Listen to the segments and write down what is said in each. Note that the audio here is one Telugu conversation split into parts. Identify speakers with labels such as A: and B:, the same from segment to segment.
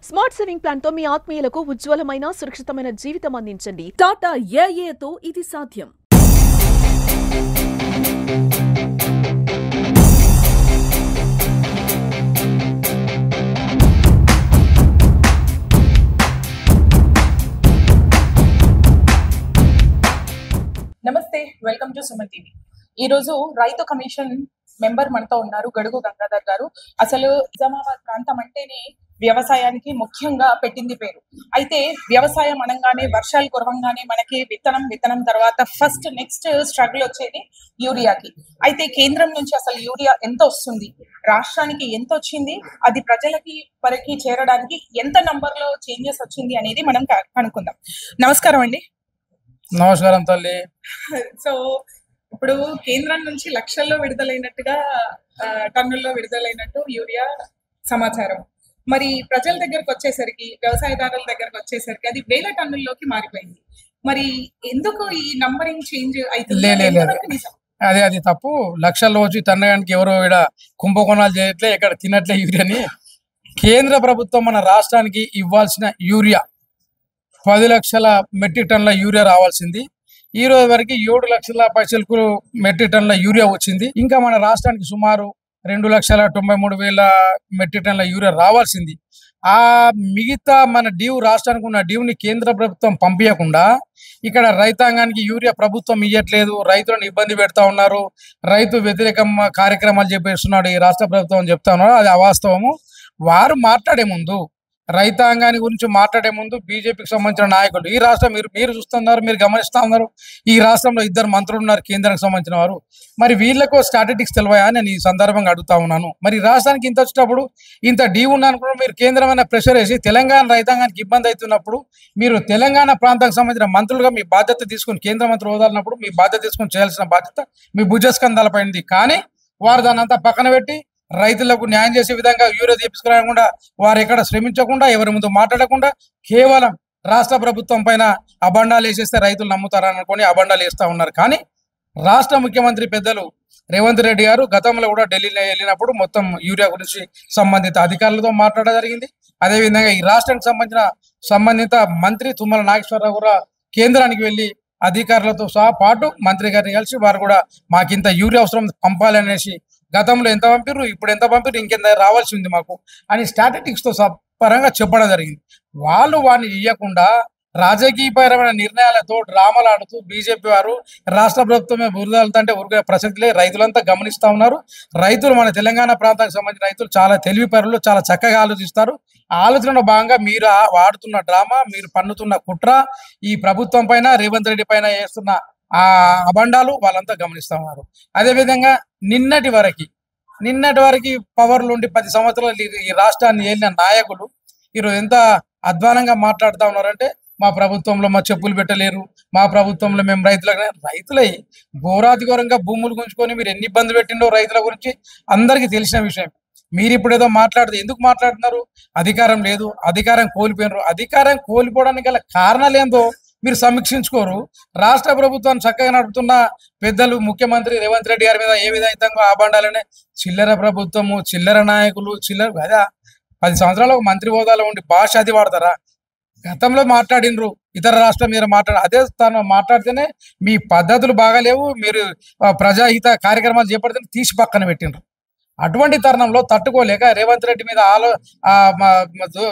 A: స్మార్ట్ సేవింగ్ ప్లాన్ తో మీ ఆత్మీయులకు ఉజ్వలమైన సురక్షితమైన జీవితం అందించండి. టాటా ఏఏతో ఇది సాధ్యం.
B: నమస్తే, వెల్కమ్ టు సుమన్ టీవీ. ఈ రోజు రైతు కమిషన్ మెంబర్ మనతో ఉన్నారు, గడుగు గంగాధర్ గారు. అసలు నిజామాబాద్ ప్రాంతం అంటేనే వ్యవసాయానికి ముఖ్యంగా పెట్టింది పేరు. అయితే వ్యవసాయం అనగానే వర్షాలు కురవంగానే మనకి విత్తనం తర్వాత ఫస్ట్ నెక్స్ట్ స్ట్రగుల్ వచ్చేది యూరియాకి. అయితే కేంద్రం నుంచి అసలు యూరియా ఎంత వస్తుంది, రాష్ట్రానికి ఎంత వచ్చింది, అది ప్రజలకి వరకు చేరడానికి ఎంత నంబర్ లో చేంజెస్ వచ్చింది అనేది మనం కనుక్కుందాం. నమస్కారం అండి.
C: నమస్కారం తల్లి.
B: సో ఇప్పుడు కేంద్రం నుంచి లక్షల్లో విడుదలైనట్టుగా టన్నుల్లో విడుదలైనట్టు యూరియా సమాచారం. మరి ప్రజల దగ్గరకు వచ్చేసరికి, వ్యవసాయదారుల దగ్గరకు వచ్చేసరికి అది వేల టన్నుల్లోకి మారిపోయింది. మరి ఎందుకు ఈ నంబరింగ్ చేంజ్ అవుతుంది?
C: అది తప్పు. లక్షల్లో వచ్చి తన్నడానికి ఎవరో ఇక్కడ కుంభకోణాలు చేయట్లే, ఇక్కడ తినట్లే యూరియాని. కేంద్ర ప్రభుత్వం మన రాష్ట్రానికి ఇవ్వాల్సిన యూరియా 10 లక్షల మెట్రిక్ టన్నుల యూరియా రావాల్సింది. ఈ రోజు వరకు 7 లక్షల పైసలకు మెట్రిక్ టన్నుల యూరియా వచ్చింది. ఇంకా మన రాష్ట్రానికి సుమారు 2,93,000 మెట్రిక్ టన్నుల యూరియా రావాల్సింది. ఆ మిగతా మన రాష్ట్రానికి ఉన్న డ్యూని కేంద్ర ప్రభుత్వం పంపించకుండా ఇక్కడ రైతాంగానికి యూరియా ప్రభుత్వం ఇవ్వట్లేదు, రైతులను ఇబ్బంది పెడతా ఉన్నారు, రైతు వ్యతిరేక కార్యక్రమాలు చెప్పేస్తున్నాడు ఈ రాష్ట్ర ప్రభుత్వం చెప్తా ఉన్నారు. అది అవాస్తవము. వారు మాట్లాడే ముందు, రైతాంగాన్ని గురించి మాట్లాడే ముందు బీజేపీకి సంబంధించిన నాయకులు, ఈ రాష్ట్రం మీరు చూస్తున్నారు, మీరు గమనిస్తా ఉన్నారు, ఈ రాష్ట్రంలో 2 మంత్రులు ఉన్నారు కేంద్రానికి సంబంధించిన వారు. మరి వీళ్ళకు స్టాటిస్టిక్స్ తెలివాయా నేను ఈ సందర్భంగా అడుగుతా ఉన్నాను. మరి రాష్ట్రానికి ఇంత వచ్చినప్పుడు ఇంత డీ ఉన్నాను మీరు కేంద్రమైన ప్రెషర్ వేసి తెలంగాణ రైతాంగానికి ఇబ్బంది అవుతున్నప్పుడు మీరు తెలంగాణ ప్రాంతానికి సంబంధించిన మంత్రులుగా మీ బాధ్యత తీసుకుని, కేంద్ర మంత్రి హోదాలినప్పుడు మీ బాధ్యత తీసుకుని చేయాల్సిన బాధ్యత మీ భుజస్కంధాలపైంది. కానీ వారు దాన్ని అంతా పక్కన పెట్టి రైతులకు న్యాయం చేసే విధంగా యూరియా తీసుకురాకుండా, వారు ఎక్కడ శ్రమించకుండా, ఎవరి ముందు మాట్లాడకుండా కేవలం రాష్ట్ర ప్రభుత్వం పైన అబండాలు వేసేస్తే రైతులు నమ్ముతారని అనుకుని అబండాలు వేస్తూ ఉన్నారు. కానీ రాష్ట్ర ముఖ్యమంత్రి పెద్దలు రేవంత్ రెడ్డి గారు గతంలో కూడా ఢిల్లీలో వెళ్ళినప్పుడు మొత్తం యూరియా గురించి సంబంధిత అధికారులతో మాట్లాడడం జరిగింది. అదేవిధంగా ఈ రాష్ట్రానికి సంబంధిత మంత్రి తుమ్మల నాగేశ్వరరావు కూడా కేంద్రానికి వెళ్ళి అధికారులతో సహా పాటు మంత్రి గారిని కలిసి వారు కూడా మాకింత యూరియా అవసరం పంపాలనేసి, గతంలో ఎంత పంపిర్రు, ఇప్పుడు ఎంత పంపిర్రు, ఇంకెంత రావాల్సి ఉంది మాకు అని స్టాటిస్టిక్స్తో పరంగా చెప్పడం జరిగింది. వారిని ఇవ్వకుండా రాజకీయపరమైన నిర్ణయాలతో డ్రామాలు ఆడుతూ బీజేపీ వారు రాష్ట్ర ప్రభుత్వమే బురదలుతుంటే ఊరికే ప్రసక్తిలే. రైతులంతా గమనిస్తూ ఉన్నారు. రైతులు, మన తెలంగాణ ప్రాంతానికి సంబంధించిన రైతులు చాలా తెలివిపరులు, చాలా చక్కగా ఆలోచిస్తారు. ఆలోచనలో భాగంగా మీరు ఆడుతున్న డ్రామా, మీరు పన్నుతున్న కుట్ర, ఈ ప్రభుత్వం పైన, రేవంత్ రెడ్డి పైన వేస్తున్న ఆ అబండాలు వాళ్ళంతా గమనిస్తూ ఉన్నారు. అదేవిధంగా నిన్నటి వరకు పవర్లు ఉండి 10 సంవత్సరాలు ఈ రాష్ట్రాన్ని ఏలిన నాయకులు ఈరోజు ఎంత అధ్వానంగా మాట్లాడుతూ ఉన్నారంటే, మా ప్రభుత్వంలో మా చెప్పులు పెట్టలేరు, మా ప్రభుత్వంలో మేము రైతులై ఘోరాతి ఘోరంగా భూములు గుంజుకొని మీరు ఎన్ని ఇబ్బంది పెట్టిండో రైతుల గురించి అందరికీ తెలిసిన విషయం. మీరు ఇప్పుడు ఏదో ఎందుకు మాట్లాడుతున్నారు? అధికారం లేదు, అధికారం కోల్పోయినారు. అధికారం కోల్పోవడానికి గల కారణాలు ఏందో మీరు సమీక్షించుకోరు. రాష్ట్ర ప్రభుత్వాన్ని చక్కగా నడుపుతున్న పెద్దలు ముఖ్యమంత్రి రేవంత్ రెడ్డి గారి మీద ఏ విధంగా ఆబండాలనే చిల్లర ప్రభుత్వము, చిల్లర నాయకులు, కదా 10 సంవత్సరాలు ఒక మంత్రి హోదాలో ఉండి భాష అది వాడతారా? గతంలో మాట్లాడినరు, ఇతర రాష్ట్రం మీద అదే స్థానం మాట్లాడితేనే మీ పద్ధతులు బాగాలేవు, మీరు ప్రజాహిత కార్యక్రమాలు చేపడితే తీసి పక్కన పెట్టినరు. అటువంటి తరుణంలో తట్టుకోలేక రేవంత్ రెడ్డి మీద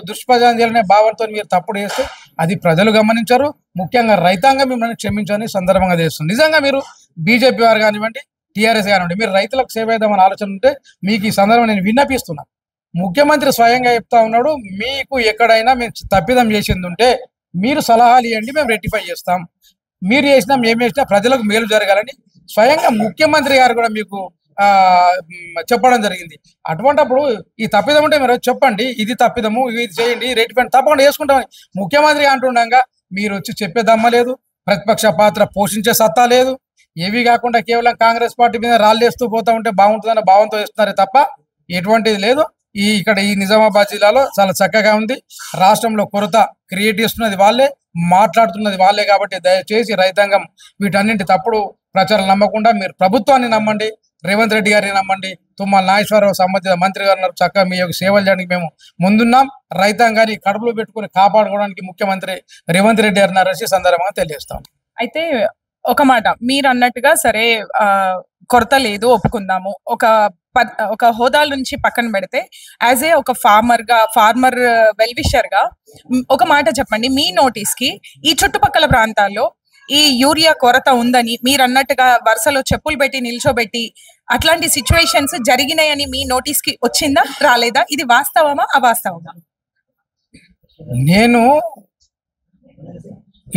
C: దుష్ప్రచారం చేయాలనే భావంతో మీరు తప్పుడు చేస్తే అది ప్రజలు గమనించారు. ముఖ్యంగా రైతాంగం మిమ్మల్ని క్షమించని సందర్భంగా చేస్తుంది. నిజంగా మీరు బీజేపీ వారు కానివ్వండి, టీఆర్ఎస్ కానివ్వండి, మీరు రైతులకు సేవ చేద్దామని ఆలోచన ఉంటే మీకు ఈ సందర్భం నేను విన్నపిస్తున్నా. ముఖ్యమంత్రి స్వయంగా చెప్తా ఉన్నాడు, మీకు ఎక్కడైనా మేము తప్పిదం చేసింది ఉంటే మీరు సలహాలు ఇవ్వండి, మేము రెక్టిఫై చేస్తాం. మీరు చేసినా మేము చేసినా ప్రజలకు మేలు జరగాలని స్వయంగా ముఖ్యమంత్రి గారు కూడా మీకు చెప్పడం జరిగింది. అటువంటిప్పుడు ఈ తప్పిదం ఉంటే మీరు చెప్పండి, ఇది తప్పిదము, ఇది చేయండి, రెక్టిఫై తప్పకుండా చేసుకుంటామని ముఖ్యమంత్రి అంటుండగా మీరు వచ్చి చెప్పేదమ్మ లేదు, ప్రతిపక్ష పాత్ర పోషించే సత్తా లేదు. ఏవి కాకుండా కేవలం కాంగ్రెస్ పార్టీ మీద రాళ్ళేస్తూ పోతా ఉంటే బాగుంటుందన్న భావంతో వేస్తున్నారే తప్ప ఎటువంటిది లేదు. ఇక్కడ ఈ నిజామాబాద్ జిల్లాలో చాలా చక్కగా ఉంది. రాష్ట్రంలో కొరత క్రియేట్ చేస్తున్నది వాళ్ళే, మాట్లాడుతున్నది వాళ్ళే. కాబట్టి దయచేసి రైతాంగం వీటన్నింటి తప్పుడు ప్రచారం నమ్మకుండా మీరు ప్రభుత్వాన్ని నమ్మండి, రేవంత్ రెడ్డి గారిని నమ్మండి, తుమ్మల నాగేశ్వరరావు సంబంధిత మంత్రి గారు చక్కగా మీ యొక్క సేవలు చేయడానికి మేము ముందున్నాం. రైతాంగాన్ని కడుపులో పెట్టుకుని కాపాడుకోవడానికి ముఖ్యమంత్రి రేవంత్ రెడ్డి గారు అనేసి సందర్భంగా తెలియజేస్తాం.
B: అయితే ఒక మాట మీరు అన్నట్టుగా సరే, కొరత లేదు ఒప్పుకుందాము. ఒక హోదాల నుంచి పక్కన పెడితే యాజ్ ఏ ఒక ఫార్మర్ వెల్విషర్ గా ఒక మాట చెప్పండి. మీ నోటీస్ కి ఈ చుట్టుపక్కల ప్రాంతాల్లో ఈ యూరియా కొరత ఉందని మీరు అన్నట్టుగా వరుసలో చెప్పులు పెట్టి నిల్చోబెట్టి అట్లాంటి సిచ్యువేషన్స్ జరిగినాయని మీ నోటీస్ కి వచ్చిందా, రాలేదా? ఇది వాస్తవమా అవాస్తవమా?
C: నేను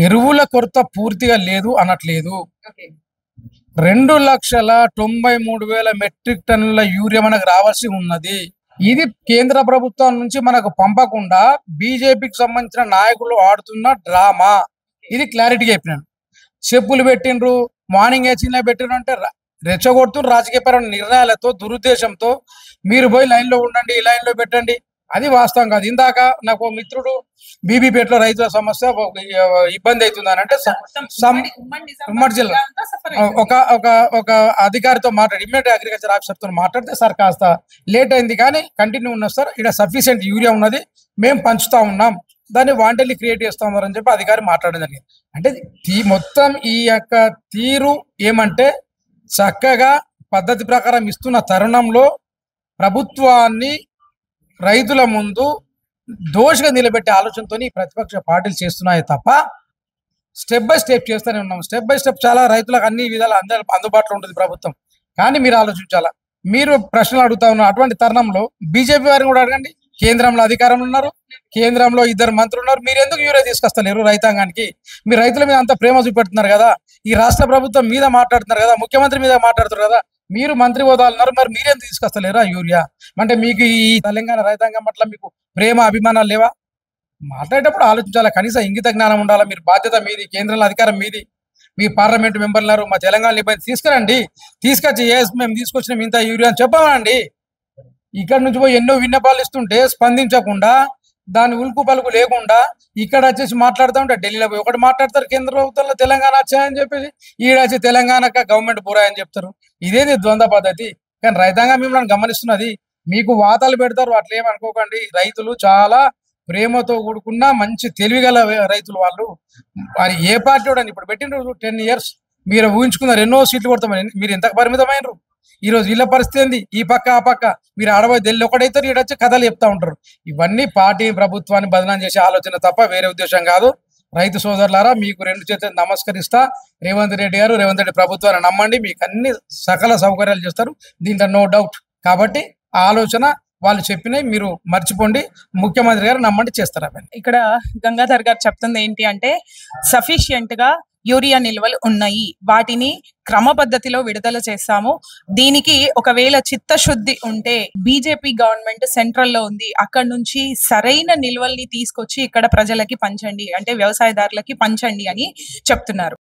C: ఎరువుల కొరత పూర్తిగా లేదు అనట్లేదు. 2,93,000 మెట్రిక్ టన్నుల యూరియా మనకు రావాల్సి ఉన్నది. ఇది కేంద్ర ప్రభుత్వం నుంచి మనకు పంపకుండా బీజేపీకి సంబంధించిన నాయకులు ఆడుతున్న డ్రామా. ఇది క్లారిటీగా చెప్పినాను. చెప్పులు పెట్టిండ్రు, మార్నింగ్ చిన్న పెట్టిండ్రు అంటే రెచ్చగొడుతున్న రాజకీయపరమైన నిర్ణయాలతో దురుద్దేశంతో మీరు పోయి లైన్లో ఉండండి, ఈ లైన్లో పెట్టండి, అది వాస్తవం కాదు. ఇందాక నాకు మిత్రుడు బీబీపేటలో రైతుల సమస్య ఇబ్బంది అవుతుందని అంటే ఉమ్మడి జిల్లా ఒక అధికారితో మాట్లాడి ఇమ్మీడియట్ అగ్రికల్చర్ ఆఫీసర్తో మాట్లాడితే సార్ కాస్త లేట్ అయింది కానీ కంటిన్యూ ఉన్నది సార్, ఇక్కడ సఫిషియెంట్ యూరియా ఉన్నది, మేము పంచుతా ఉన్నాం, దాన్ని వాంటెల్లి క్రియేట్ చేస్తా ఉన్నారని చెప్పి అధికారి మాట్లాడడం జరిగింది. అంటే మొత్తం ఈ యొక్క తీరు ఏమంటే చక్కగా పద్ధతి ప్రకారం ఇస్తున్న తరుణంలో ప్రభుత్వాన్ని రైతుల ముందు దోషిగా నిలబెట్టే ఆలోచనతో ప్రతిపక్ష పార్టీలు చేస్తున్నాయి తప్ప స్టెప్ బై స్టెప్ చేస్తూనే ఉన్నాం. స్టెప్ బై స్టెప్ చాలా రైతులకు అన్ని విధాలు అందుబాటులో ఉంటుంది ప్రభుత్వం. కానీ మీరు ఆలోచించాలా, మీరు ప్రశ్నలు అడుగుతా ఉన్నారు. అటువంటి తరుణంలో బీజేపీ వారిని కూడా అడగండి. కేంద్రంలో అధికారంలో ఉన్నారు, కేంద్రంలో 2 మంత్రులు ఉన్నారు. మీరు ఎందుకు యూరియా తీసుకొస్తలేరు రైతాంగానికి? మీరు రైతుల మీద అంత ప్రేమ చూపెడుతున్నారు కదా, ఈ రాష్ట్ర ప్రభుత్వం మీద మాట్లాడుతున్నారు కదా, ముఖ్యమంత్రి మీద మాట్లాడుతున్నారు కదా, మీరు మంత్రి హోదాలు ఉన్నారు, మరి మీరేం తీసుకొస్తలేరా యూరియా? అంటే మీకు ఈ తెలంగాణ రైతాంగం పట్ల మీకు ప్రేమ అభిమానాలు లేవా? మాట్లాడేటప్పుడు ఆలోచించాలా, కనీసం ఇంగిత జ్ఞానం ఉండాలా. మీరు బాధ్యత మీది, కేంద్రంలో అధికారం మీది, మీ పార్లమెంటు మెంబర్లు మా తెలంగాణ ఇబ్బంది తీసుకురండి, తీసుకొచ్చి మేము తీసుకొచ్చిన ఇంత యూరియా అని చెప్పమండి. ఇక్కడ నుంచి పోయి ఎన్నో విన్నపాలు ఇస్తుంటే స్పందించకుండా, దాని ఉలుకు పలుకు లేకుండా ఇక్కడ వచ్చేసి మాట్లాడుతూ ఉంటే ఢిల్లీలో పోయి ఒకటి మాట్లాడతారు, కేంద్ర ప్రభుత్వంలో తెలంగాణ వచ్చాయని చెప్పేసి ఈడొచ్చి తెలంగాణక గవర్నమెంట్ బురాయని చెప్తారు. ఇదేది ద్వంద్వ పద్ధతి. కానీ రైతాంగం మిమ్మల్ని గమనిస్తున్నది, మీకు వాతాలు పెడతారు, అట్లా ఏమనుకోకండి. రైతులు చాలా ప్రేమతో కూడుకున్న మంచి తెలివిగల రైతులు వాళ్ళు. మరి ఏ పార్టీ కూడా ఇప్పుడు పెట్టిన 10 years మీరు ఊహించుకున్నారు ఎన్నో సీట్లు కొడతామని, మీరు ఎంతకు పరిమితమైనరు? ఈరోజు వీళ్ళ పరిస్థితి ఏంది? ఈ పక్క ఆ పక్క మీరు ఆడబోయి ఢిల్లీ ఒకటైతారు, ఈడొచ్చి కథలు చెప్తా ఉంటారు. ఇవన్నీ పార్టీ ప్రభుత్వాన్ని బదనాం చేసే ఆలోచన తప్ప వేరే ఉద్దేశం కాదు. రైతు సోదరులారా, మీకు 2 చేతులు నమస్కరిస్తా. రేవంత్ రెడ్డి గారు, రేవంత్ రెడ్డి ప్రభుత్వాన్ని నమ్మండి, మీకు అన్ని సకల సౌకర్యాలు చేస్తారు, దీంట్లో నో డౌట్. కాబట్టి ఆ ఆలోచన వాళ్ళు చెప్పినవి మీరు మర్చిపోండి, ముఖ్యమంత్రి గారు నమ్మండి, చేస్తారు.
B: ఇక్కడ గంగాధర్ గారు చెప్తుంది ఏంటి అంటే సఫిషియెంట్ గా యూరియా నిల్వలు ఉన్నాయి, వాటిని క్రమ పద్ధతిలో విడుదల చేస్తాము. దీనికి ఒకవేళ చిత్తశుద్ధి ఉంటే బీజేపీ గవర్నమెంట్ సెంట్రల్ లో ఉంది, అక్కడ నుంచి సరైన నిల్వల్ని తీసుకొచ్చి ఇక్కడ ప్రజలకి పంచండి, అంటే వ్యవసాయదారులకి పంచండి అని చెప్తున్నారు.